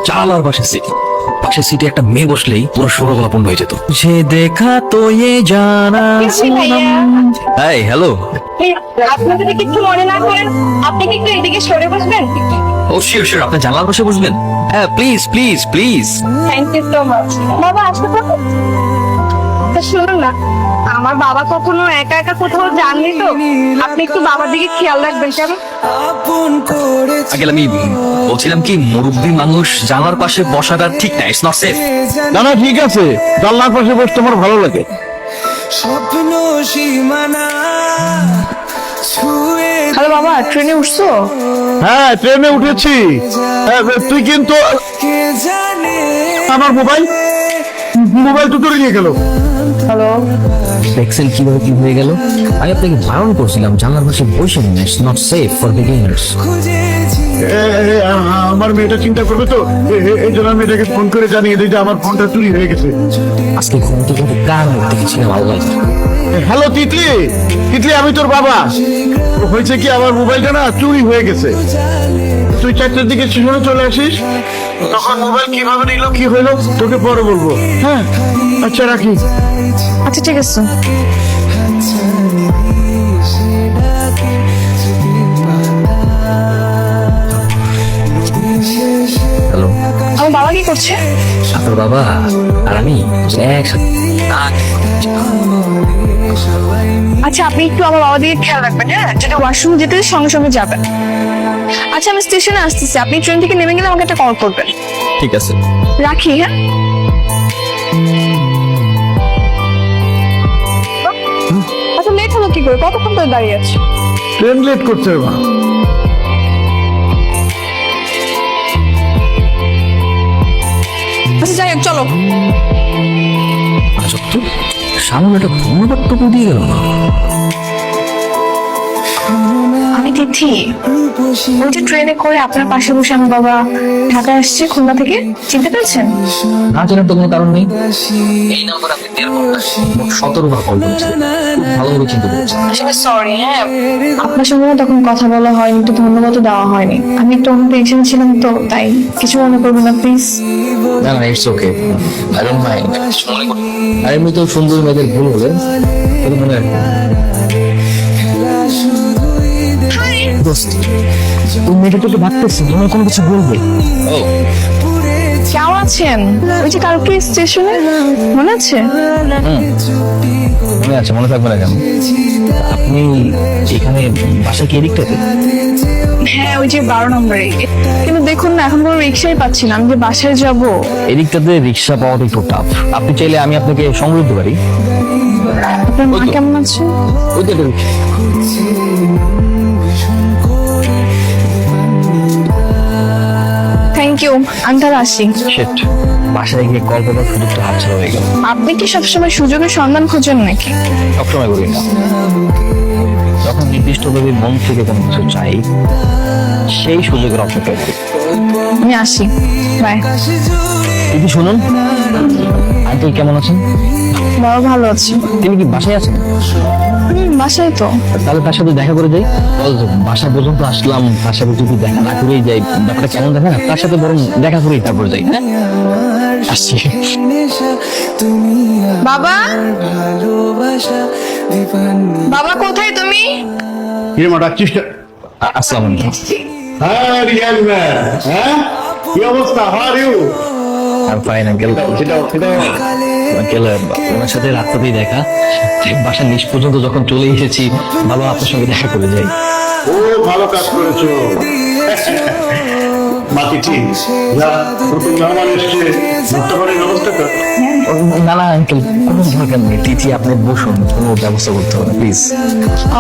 জানালার পাশে সিটে একটা মেয়ে বসলেই পুরো ষোলগলা পূর্ণ হয়ে যেত। সে দেখা তো এ জানা। Hi, hello. আপনি যদি কিছু মনে না করেন, আপনি কি একটু এদিকে সরে বসবেন? ও শিওর শিওর, আপনি জানালার পাশে বসবেন? হ্যাঁ please please please. Thank you so much. বাবা আসতে পারো? শুনুন না, আমার বাবা কখনো একা একা কোথাও যাননি তো, আপনি একটু বাবার দিকে খেয়াল রাখবেন কেমন? আগে আমি বলছিলাম কি, মুরব্বী মানুষ জানালার পাশে বসাটা ঠিক না, ইটস নট সেফ। না না ঠিক আছে, জানলার পাশে বসতে আমার ভালো লাগে। স্বপ্ন সীমানা ছুঁয়ে হ্যালো বাবা, ট্রেনে উঠছো? হ্যাঁ ট্রেনে উঠেছি। তুই কিন্তু কে জানে আমার মোবাইল তো তোর নিয়ে গেল। হ্যালো, দেখছেন কিভাবে কি হয়ে গেল? আমি আপনাকে বারণ করছিলাম জানলার পাশে বসেন না, it's not safe for beginners. খুঁজেছি আমার মেয়েটা চিন্তা করবে তো, এই জন্য আমি এটাকে ফোন করে জানিয়ে দিই যে আমার ফোনটা চুরি হয়ে গেছে। আজকে ঘুম থেকে কার মুখ দেখেছিলাম আল্লাহ। হ্যালো তিতলি, আমি তোর বাবা। হয়েছে কি, আমার মোবাইলটা না চুরি হয়ে গেছে। তুই 4টার দিকে স্টেশনে চলে আসিস, তখন মোবাইল কিভাবে নিল কি হইলো তোকে পরে বলবো। হ্যাঁ আচ্ছা রাখি। আচ্ছা ঠিক আছে। হ্যালো, আমার বাবা কি করছে? আপনার বাবা আর আমি একসাথে। আচ্ছা আপনি একটু আমার বাবা দিকে খেয়াল রাখবেন, হ্যাঁ? যদি ওয়াশরুম যেতে সঙ্গে সঙ্গে যাবেন। আচ্ছা আমি স্টেশনে আসতেছি, আপনি ট্রেন থেকে নেমে গেলে আমাকে একটা কল করবেন। ঠিক আছে। রাখি, হ্যাঁ? আচ্ছা লেট হলো কি করে? কতক্ষণ ধরে দাঁড়িয়ে আছে? ট্রেন লেট করছে মা। আচ্ছা যাই হোক, চলো। আচ্ছা তো সামনে একটা ধন্যবাদটুকু দিয়ে গেল না। আমি তিথি, ওই যে ট্রেনে করে আপনার পাশে বসে আমার বাবা ঢাকায় আসছে খুলনা থেকে, চিনতে পেরেছেন? না জানার তো কোনো কারণ নেই। এই নাম্বার আপনি 17 বার কল করেছেন, খুব ভালোভাবে চিন্তা করেছেন। আসলে সরি, হ্যাঁ আপনার সঙ্গে না তখন কথা বলা হয়নি, একটু ধন্যবাদও দেওয়া হয়নি। আমি একটু অন্য টেনশন ছিলাম তো, তাই কিছু মনে করবেন না প্লিজ। না না, it's okay, I don't mind. আর এমনি তো সুন্দর মেয়েদের ভুল হলে মনে রাখবেন। দোস্ত, ওই মেয়েটা তোকে ভাবতেছে মনে হয় কোনো কিছু বলবে। ও কেমন আছেন? ওই যে কালকে স্টেশনে, মনে আছে? মনে আছে, মনে থাকবে না কেন? আপনি এখানে বাসা কি এদিকটাতে? হ্যাঁ ওই যে 12 নম্বরে। কিন্তু দেখুন না, এখন কোনো রিক্সাই পাচ্ছি না, আমি যে বাসায় যাব। এদিকটাতে রিক্সা পাওয়াটা একটু টাফ। আপনি চাইলে আমি আপনাকে সঙ্গ দিতে পারি। আপনার মা কেমন আছে? ওই তো একটা রিক্সা। থ্যাংক ইউ, আমি তাহলে আসি। শিট, বাসায় গিয়ে কল করার সুযোগটা হাতছাড়া হয়ে গেল। আপনি কি সবসময় সুযোগের সন্ধান খোঁজেন নাকি? সবসময় করি না, যখন নির্দিষ্টভাবে মন থেকে কোনো কিছু চাই সেই সুযোগের অপেক্ষা করি। আমি আসি, বাই। দিদি শুনুন, আঙ্কেল কেমন আছেন? বাবা ভালো আছে। তিনি কি বাসায় আছেন? বাসায় তো। তাহলে তার সাথে দেখা করে যাই। বাসা পর্যন্ত আসলাম, তার সাথে যদি দেখা না করেই যাই, ব্যাপারটা কেমন দেখা না? তার সাথে বরং দেখা করেই তারপর যাই। হ্যাঁ আসছি। তুমি বাবা, ভালোবাসা দীপান্নি বাবা কোথায় তুমি? কি মা ডাকছিস? আসসালামু আলাইকুম। হ্যাঁ রিয়াল ম্যান, হ্যাঁ কি অবস্থা? How are you? I am fine uncle. Uncle, ওনার সাথে রাস্তাতেই দেখা, বাসার নিচ পর্যন্ত যখন চলে এসেছি, ভালো আপনার সঙ্গে দেখা করে যাই। ও ভালো কাজ করেছো। বাকি ঠিক যা, নতুন মেহমান এসছে, ভুট্টা পানির ব্যবস্থা কর। না না আঙ্কেল, কোনো দরকার নেই। টিটি আপনি বসুন, কোনো ব্যবস্থা করতে হবে প্লিজ।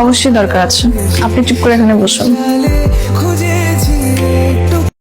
অবশ্যই দরকার আছে, আপনি চুপ করে এখানে বসুন। খুঁজেছি